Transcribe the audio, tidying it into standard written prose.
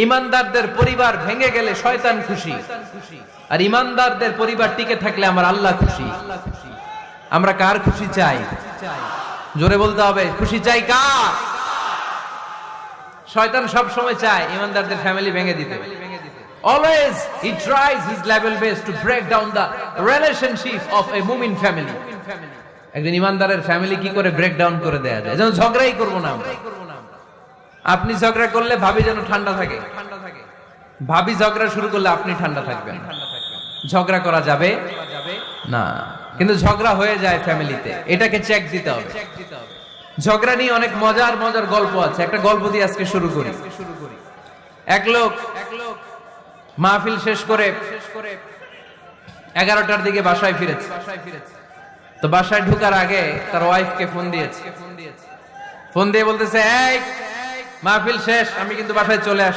ইমানদারদের পরিবার ভেঙে গেলে শয়তান খুশি, আর ইমানদারদের পরিবার টিকে থাকলে আমার আল্লাহ খুশি। আমরা কার খুশি চাই? জোরে বলতে হবে, খুশি চাই কার? শয়তান সব সময় চায় ইমানদারদের ফ্যামিলি ভেঙে দিতে। Always he tries his level best to break down the relationship of a mu'min family. একজন ইমানদারের ফ্যামিলি কি করে ব্রেক ডাউন করে দেয়া যায়? যেন ঝগড়াই করব না আমরা। আপনি ঝগড়া করলে ভাবি যেন ঠান্ডা থাকে, ভাবি ঝগড়া শুরু করলে আপনি ঠান্ডা থাকবেন। ঝগড়া করা যাবে না, কিন্তু ঝগড়া হয়ে যায় ফ্যামিলিতে, এটাকে চেক দিতে হবে। ঝগড়া নিয়ে অনেক মজার মজার গল্প আছে। একটা গল্প দিয়ে আজকে শুরু করি। এক লোক মাহফিল শেষ করে 11টার দিকে বাসায় ফিরেছে। তো বাসায় ঢোকার আগে তার ওয়াইফকে ফোন দিয়েছে। ফোন দিয়ে বলতেছে, এই মাহফিল শেষ, আমি কিন্তু বাসায় চলে আসছি।